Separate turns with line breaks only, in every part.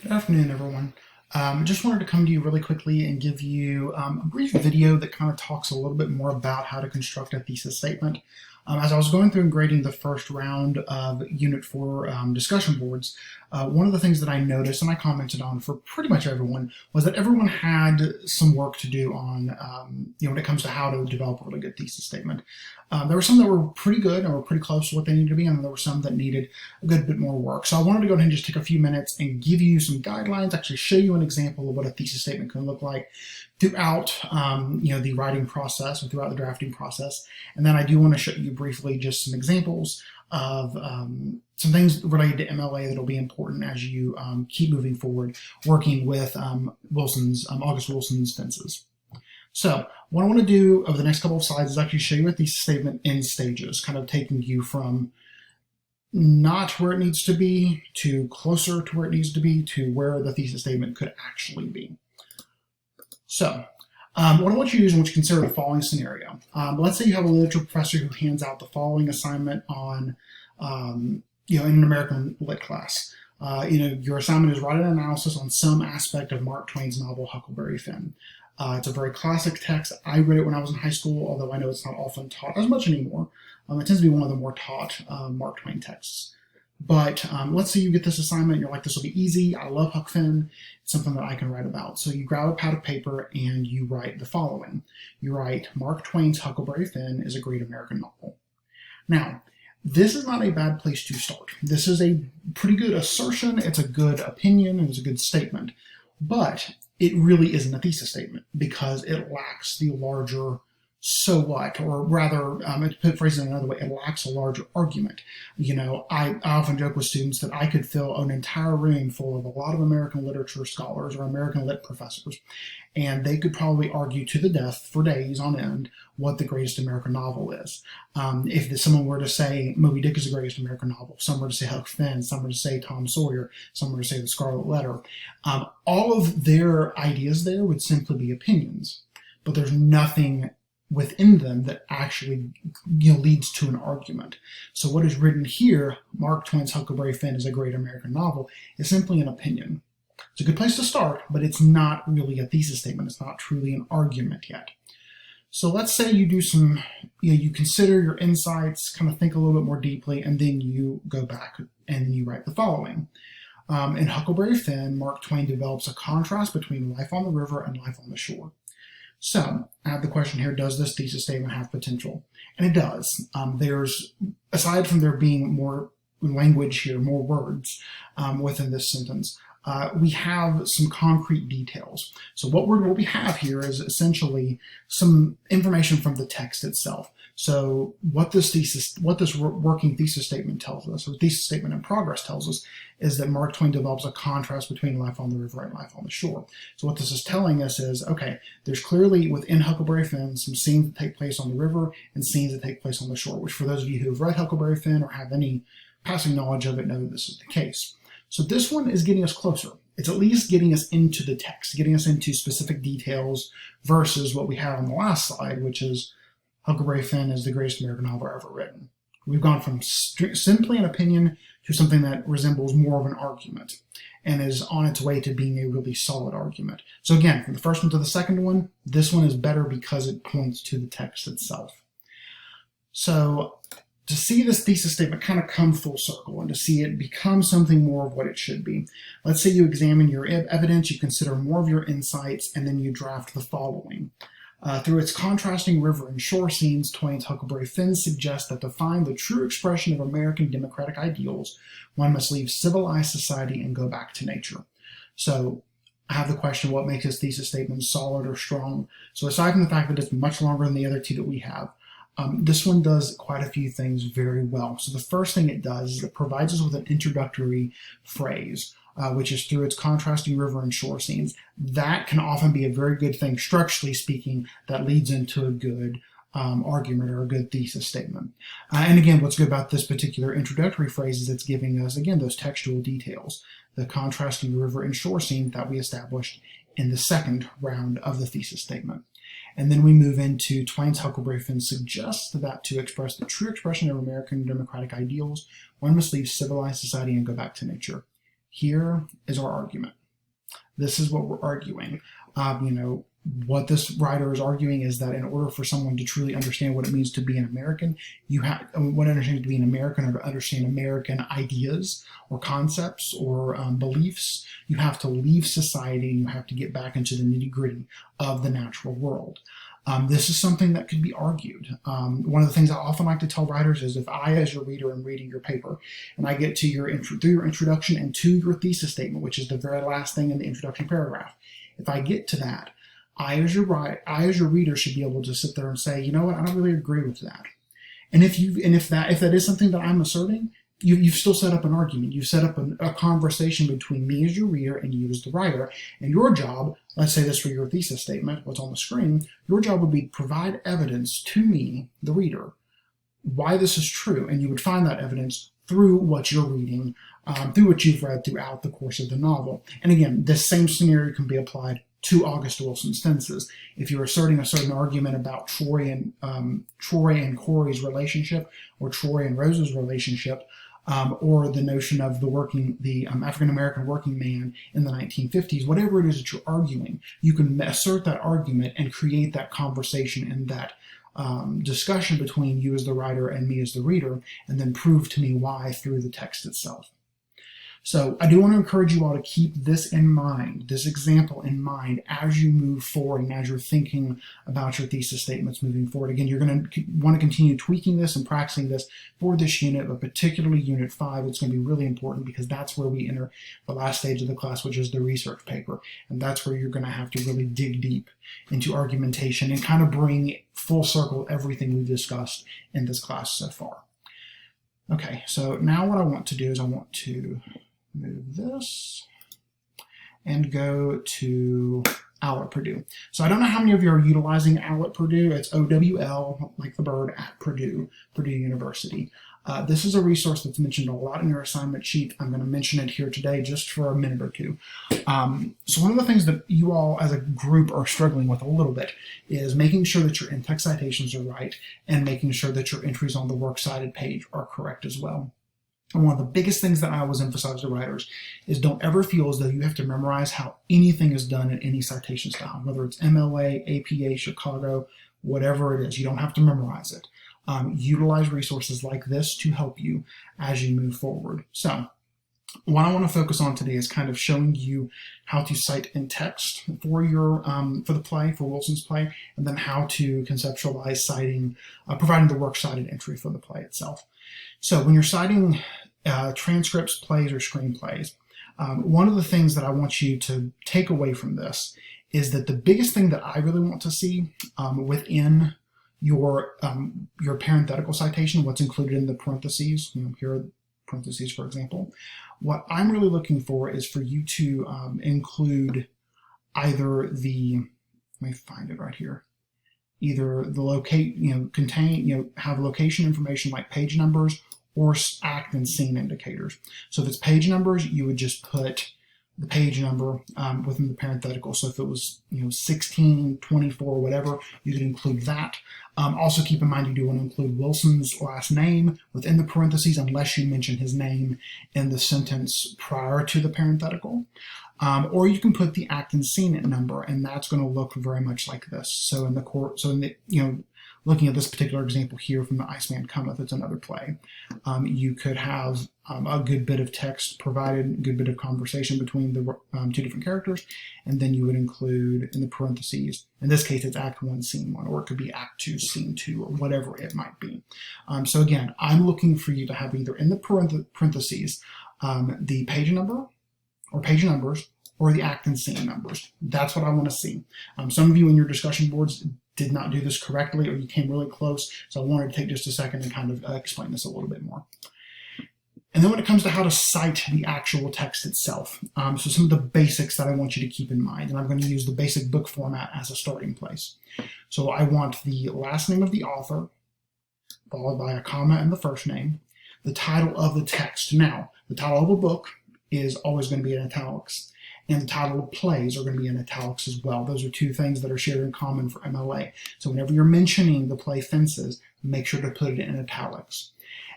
Good afternoon, everyone. Just wanted to come to you really quickly and give you a brief video that kind of talks a little bit more about how to construct a thesis statement. As I was going through and grading the first round of Unit 4 discussion boards, one of the things that I noticed and I commented on for pretty much everyone was that everyone had some work to do on, when it comes to how to develop a really good thesis statement. There were some that were pretty good and were pretty close to what they needed to be, and there were some that needed a good bit more work. So I wanted to go ahead and just take a few minutes and give you some guidelines, actually show you an example of what a thesis statement can look like throughout the writing process or throughout the drafting process. And then I do want to show you briefly just some examples of some things related to MLA that will be important as you keep moving forward working with August Wilson's fences. So what I want to do over the next couple of slides is actually show you a thesis statement in stages, kind of taking you from not where it needs to be to closer to where it needs to be to where the thesis statement could actually be. So what I want you to do is I want you to consider the following scenario. Let's say you have a literature professor who hands out the following assignment on, in an American Lit class. Your assignment is write an analysis on some aspect of Mark Twain's novel Huckleberry Finn. It's a very classic text. I read it when I was in high school, although I know it's not often taught as much anymore. It tends to be one of the more taught Mark Twain texts. But let's say you get this assignment, you're like, this will be easy. I love Huck Finn. It's something that I can write about. So you grab a pad of paper and you write the following. You write, Mark Twain's Huckleberry Finn is a great American novel. Now, this is not a bad place to start. This is a pretty good assertion. It's a good opinion. And it's a good statement. But it really isn't a thesis statement because it lacks the larger so what, or rather, to put phrase it another way, it lacks a larger argument. I often joke with students that I could fill an entire room full of a lot of American literature scholars or American lit professors, and they could probably argue to the death for days on end what the greatest American novel is. If someone were to say Moby Dick is the greatest American novel, some were to say Huck Finn, some were to say Tom Sawyer, some were to say The Scarlet Letter, all of their ideas there would simply be opinions, but there's nothing within them that actually leads to an argument. So what is written here, Mark Twain's Huckleberry Finn is a great American novel, is simply an opinion. It's a good place to start, but it's not really a thesis statement. It's not truly an argument yet. So let's say you do some, you consider your insights, kind of think a little bit more deeply, and then you go back and you write the following. In Huckleberry Finn, Mark Twain develops a contrast between life on the river and life on the shore. So I have the question here, does this thesis statement have potential? And it does. There's, aside from there being more language here, more words within this sentence, we have some concrete details. So what we have here is essentially some information from the text itself. So what this working thesis statement tells us, or thesis statement in progress tells us, is that Mark Twain develops a contrast between life on the river and life on the shore. So what this is telling us is, okay, there's clearly within Huckleberry Finn some scenes that take place on the river and scenes that take place on the shore, which for those of you who have read Huckleberry Finn or have any passing knowledge of it know that this is the case. So this one is getting us closer. It's at least getting us into the text, getting us into specific details versus what we had on the last slide, which is Huckleberry Finn is the greatest American novel ever written. We've gone from simply an opinion to something that resembles more of an argument and is on its way to being a really solid argument. So again, from the first one to the second one, this one is better because it points to the text itself. So to see this thesis statement kind of come full circle and to see it become something more of what it should be, let's say you examine your evidence, you consider more of your insights, and then you draft the following. Through its contrasting river and shore scenes, Twain's Huckleberry Finn suggests that to find the true expression of American democratic ideals, one must leave civilized society and go back to nature. So I have the question, what makes this thesis statement solid or strong? So aside from the fact that it's much longer than the other two that we have, this one does quite a few things very well. So the first thing it does is it provides us with an introductory phrase, which is through its contrasting river and shore scenes. That can often be a very good thing, structurally speaking, that leads into a good argument or a good thesis statement. And again, what's good about this particular introductory phrase is it's giving us, again, those textual details, the contrasting river and shore scene that we established in the second round of the thesis statement. And then we move into Twain's Huckleberry Finn suggests that to express the true expression of American democratic ideals, one must leave civilized society and go back to nature. here is our argument. This is what we're arguing. What this writer is arguing is that in order for someone to truly understand what it means to be an American, what it understands to be an American, or to understand American ideas or concepts or beliefs, you have to leave society and you have to get back into the nitty-gritty of the natural world. This is something that could be argued. One of the things I often like to tell writers is, if I, as your reader, am reading your paper, and I get to through your introduction and to your thesis statement, which is the very last thing in the introduction paragraph, if I get to that, I, as your reader, should be able to sit there and say, you know what, I don't really agree with that. And if that is something that I'm asserting, you've still set up an argument. You've set up a conversation between me as your reader and you as the writer. And your job, let's say this for your thesis statement, what's on the screen, your job would be to provide evidence to me, the reader, why this is true. And you would find that evidence through what you're reading, through what you've read throughout the course of the novel. And again, this same scenario can be applied to August Wilson's Fences. If you're asserting a certain argument about Troy and Corey's relationship, or Troy and Rose's relationship, or the notion of the African-American working man in the 1950s, whatever it is that you're arguing, you can assert that argument and create that conversation and that discussion between you as the writer and me as the reader, and then prove to me why through the text itself. So I do want to encourage you all to keep this in mind, this example in mind, as you move forward and as you're thinking about your thesis statements moving forward. Again, you're going to want to continue tweaking this and practicing this for this unit, but particularly Unit 5. It's going to be really important because that's where we enter the last stage of the class, which is the research paper. And that's where you're going to have to really dig deep into argumentation and kind of bring full circle everything we've discussed in this class so far. Okay, so now what I want to do is I want to move this and go to OWL at Purdue. So I don't know how many of you are utilizing OWL at Purdue. It's OWL, like the bird, at Purdue University. This is a resource that's mentioned a lot in your assignment sheet. I'm going to mention it here today just for a minute or two. So one of the things that you all as a group are struggling with a little bit is making sure that your in-text citations are right and making sure that your entries on the works cited page are correct as well. And one of the biggest things that I always emphasize to writers is don't ever feel as though you have to memorize how anything is done in any citation style, whether it's MLA, APA, Chicago, whatever it is. You don't have to memorize it. Utilize resources like this to help you as you move forward. So what I want to focus on today is kind of showing you how to cite in text for your for the play, for Wilson's play, and then how to conceptualize citing, providing the works cited entry for the play itself. So when you're citing transcripts, plays, or screenplays, one of the things that I want you to take away from this is that the biggest thing that I really want to see within your parenthetical citation, what's included in the parentheses, here are parentheses, for example. What I'm really looking for is for you to include either let me find it right here, either the have location information like page numbers or act and scene indicators. So if it's page numbers, you would just put the page number within the parenthetical. So if it was 16, 24, whatever, you could include that. Also keep in mind you do want to include Wilson's last name within the parentheses unless you mention his name in the sentence prior to the parenthetical. Or you can put the act and scene number, and that's going to look very much like this. So looking at this particular example here from The Iceman Cometh, it's another play. You could have a good bit of text provided, a good bit of conversation between the two different characters, and then you would include in the parentheses, in this case it's Act 1, Scene 1, or it could be Act 2, Scene 2, or whatever it might be. So again, I'm looking for you to have either in the parentheses the page number, or page numbers, or the act and scene numbers. That's what I want to see. Some of you in your discussion boards did not do this correctly, or you came really close, so I wanted to take just a second and kind of explain this a little bit more. And then when it comes to how to cite the actual text itself, so some of the basics that I want you to keep in mind, and I'm going to use the basic book format as a starting place. So I want the last name of the author, followed by a comma and the first name, the title of the text. Now, the title of a book is always going to be in italics, and the title of plays are going to be in italics as well. Those are two things that are shared in common for MLA. So whenever you're mentioning the play Fences, make sure to put it in italics.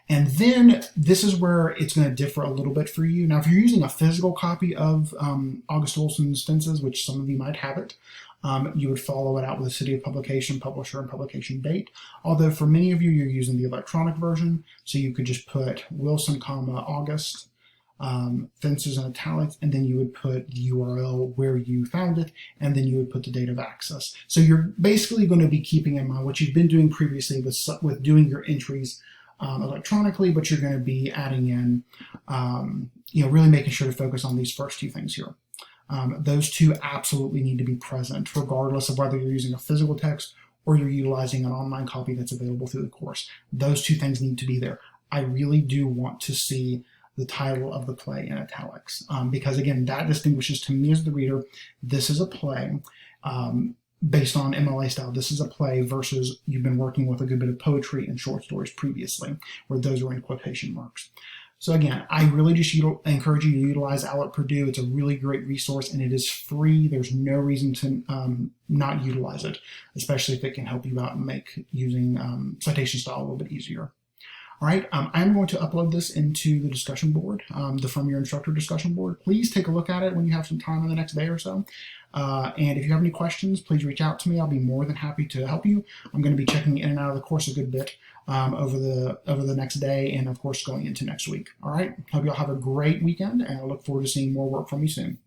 And then this is where it's going to differ a little bit for you. Now, if you're using a physical copy of August Olson's Fences, which some of you might have it, you would follow it out with the city of publication, publisher, and publication date. Although for many of you, you're using the electronic version, so you could just put Wilson, August, Fences in italics, and then you would put the URL where you found it, and then you would put the date of access. So you're basically going to be keeping in mind what you've been doing previously with doing your entries electronically, but you're going to be adding in, really making sure to focus on these first two things here. Those two absolutely need to be present, regardless of whether you're using a physical text or you're utilizing an online copy that's available through the course. Those two things need to be there. I really do want to see the title of the play in italics, because again, that distinguishes to me as the reader, this is a play based on MLA style. This is a play versus you've been working with a good bit of poetry and short stories previously, where those are in quotation marks. So again, I really just encourage you to utilize OWL at Purdue. It's a really great resource and it is free. There's no reason to not utilize it, especially if it can help you out and make using citation style a little bit easier. All right, I'm going to upload this into the discussion board, the From Your Instructor discussion board. Please take a look at it when you have some time in the next day or so. And if you have any questions, please reach out to me. I'll be more than happy to help you. I'm going to be checking in and out of the course a good bit over the next day and, of course, going into next week. All right, hope you all have a great weekend, and I look forward to seeing more work from you soon.